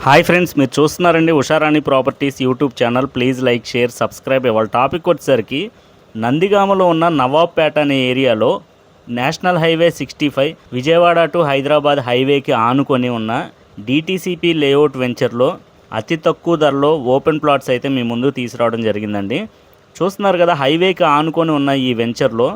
Hi friends, మీరు చూస్తున్నారండి Usharani properties YouTube channel. Please like, share, subscribe. ఇవాళ టాపిక్ వచ్చేసరికి నందిగామలో ఉన్న నవాబ్పేట అనే ఏరియాలో national highway 65 Vijayawada to Hyderabad హైవేకి ఆనుకొని ఉన్న డిటీసీపీ లేఅవుట్ వెంచర్లో అతి తక్కువ ధరలో ఓపెన్ ప్లాట్స్ అయితే మీ ముందు తీసుకురావడం జరిగిందండి. చూస్తున్నారు కదా, హైవేకి ఆనుకొని ఉన్న ఈ వెంచర్లో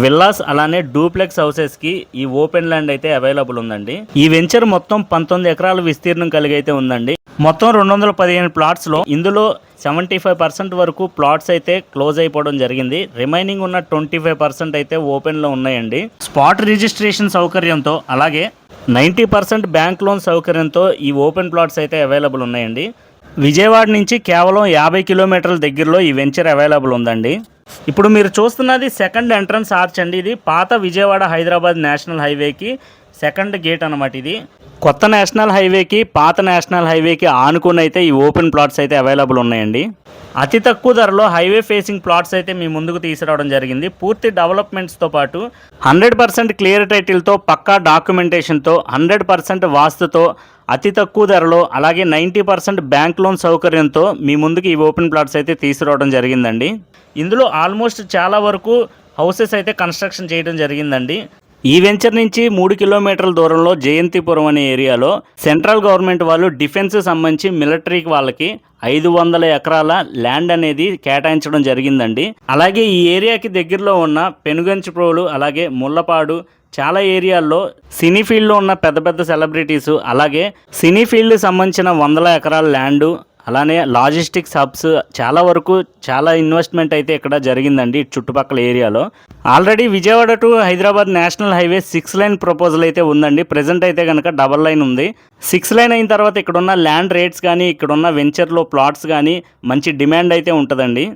విల్లాస్ అలానే డూప్లెక్స్ హౌసెస్కి ఈ ఓపెన్ ల్యాండ్ అయితే అవైలబుల్ ఉందండి. ఈ వెంచర్ మొత్తం 19 ఎకరాల విస్తీర్ణం కలిగి అయితే ఉందండి. మొత్తం 215 ప్లాట్స్లో ఇందులో 75% వరకు ప్లాట్స్ అయితే క్లోజ్ అయిపోవడం జరిగింది. రిమైనింగ్ ఉన్న 25% అయితే ఓపెన్లో ఉన్నాయండి. స్పాట్ రిజిస్ట్రేషన్ సౌకర్యంతో అలాగే 90% బ్యాంక్ లోన్ సౌకర్యంతో ఈ ఓపెన్ ప్లాట్స్ అయితే అవైలబుల్ ఉన్నాయండి. విజయవాడ నుంచి కేవలం 50 కిలోమీటర్ల దగ్గరలో ఈ వెంచర్ అవైలబుల్ ఉందండి. ఇప్పుడు మీరు చూస్తున్నది సెకండ్ ఎంట్రన్స్ ఆర్చ్ అండి. ఇది పాత విజయవాడ హైదరాబాద్ నేషనల్ హైవేకి సెకండ్ గేట్ అనమాట. ఇది కొత్త నేషనల్ హైవేకి పాత నేషనల్ హైవేకి ఆనుకుని అయితే ఈ ఓపెన్ ప్లాట్స్ అయితే అవైలబుల్ ఉన్నాయండి. అతి తక్కువ ధరలో హైవే ఫేసింగ్ ప్లాట్స్ అయితే మీ ముందుకు తీసుకురావడం జరిగింది. పూర్తి డెవలప్మెంట్స్తో పాటు 100% క్లియర్ టైటిల్తో, పక్కా డాక్యుమెంటేషన్తో, 100% వాస్తుతో, అతి తక్కువ ధరలో అలాగే 90% బ్యాంక్ లోన్ సౌకర్యంతో మీ ముందుకు ఈ ఓపెన్ ప్లాట్స్ అయితే తీసుకురావడం జరిగిందండి. ఇందులో ఆల్మోస్ట్ చాలా వరకు హౌసెస్ అయితే కన్స్ట్రక్షన్ చేయడం జరిగిందండి. ఈ వెంచర్ నుంచి 3 కిలోమీటర్ల దూరంలో జయంతిపురం అనే ఏరియాలో సెంట్రల్ గవర్నమెంట్ వాళ్ళు డిఫెన్స్ సంబంధించి మిలిటరీకి వాళ్ళకి 500 ఎకరాల ల్యాండ్ అనేది కేటాయించడం జరిగిందండి. అలాగే ఈ ఏరియాకి దగ్గరలో ఉన్న పెనుగంచిప్రోలు అలాగే ముళ్ళపాడు చాలా ఏరియాల్లో సినీ ఫీల్డ్లో ఉన్న పెద్ద పెద్ద సెలబ్రిటీసు అలాగే సినీ ఫీల్డ్ సంబంధించిన 100 ఎకరాల ల్యాండు అలానే లాజిస్టిక్స్ హబ్స్ చాలా వరకు చాలా ఇన్వెస్ట్మెంట్ అయితే ఇక్కడ జరిగిందండి చుట్టుపక్కల ఏరియాలో. Already Vijayawada to Hyderabad national highway 6 line proposal అయితే ఉందండి. ప్రజెంట్ అయితే కనుక 1 లైన్ ఉంది. 6 లైన్ అయిన తర్వాత ఇక్కడున్న ల్యాండ్ రేట్స్ కానీ ఇక్కడున్న వెంచర్లో ప్లాట్స్ కానీ మంచి డిమాండ్ అయితే ఉంటుందండి.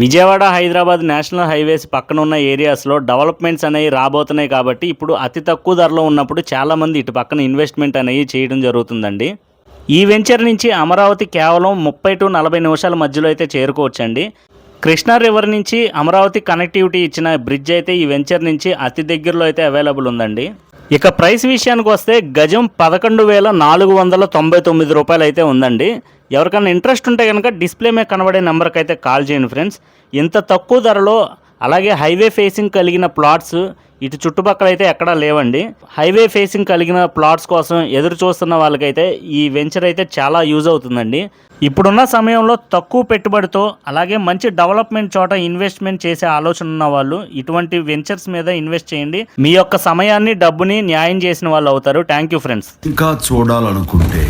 విజయవాడ హైదరాబాద్ నేషనల్ హైవేస్ పక్కన ఉన్న ఏరియాస్లో డెవలప్మెంట్స్ అనేవి రాబోతున్నాయి కాబట్టి ఇప్పుడు అతి తక్కువ ధరలో ఉన్నప్పుడు చాలామంది ఇటు పక్కన ఇన్వెస్ట్మెంట్ అనేవి చేయడం జరుగుతుందండి. ఈ వెంచర్ నుంచి అమరావతి కేవలం 30 టు 40 నిమిషాల మధ్యలో అయితే చేరుకోవచ్చండి. కృష్ణా రివర్ నుంచి అమరావతి కనెక్టివిటీ ఇచ్చిన బ్రిడ్జ్ అయితే ఈ వెంచర్ నుంచి అతి దగ్గరలో అయితే అవైలబుల్ ఉందండి. ఇక ప్రైస్ విషయానికి వస్తే గజం 11,499 రూపాయలు అయితే ఉందండి. ఎవరికైనా ఇంట్రెస్ట్ ఉంటే కనుక డిస్ప్లే మీద కనబడే నెంబర్కి అయితే కాల్ చేయండి ఫ్రెండ్స్. ఇంత తక్కువ ధరలో అలాగే హైవే ఫేసింగ్ కలిగిన ప్లాట్స్ ఇటు చుట్టుపక్కల అయితే ఎక్కడా లేవండి. హైవే ఫేసింగ్ కలిగిన ప్లాట్స్ కోసం ఎదురు చూస్తున్న వాళ్ళకైతే ఈ వెంచర్ అయితే చాలా యూజ్ అవుతుందండి. ఇప్పుడున్న సమయంలో తక్కువ పెట్టుబడితో అలాగే మంచి డెవలప్మెంట్ చోట ఇన్వెస్ట్మెంట్ చేసే ఆలోచన ఉన్న వాళ్ళు ఇటువంటి వెంచర్స్ మీద ఇన్వెస్ట్ చేయండి. మీ యొక్క సమయాన్ని, డబ్బుని న్యాయం చేసిన వాళ్ళు అవుతారు. Thank you friends. ఇంకా చూడాలనుకుంటే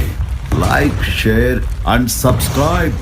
లైక్, షేర్ అండ్ సబ్స్క్రైబ్.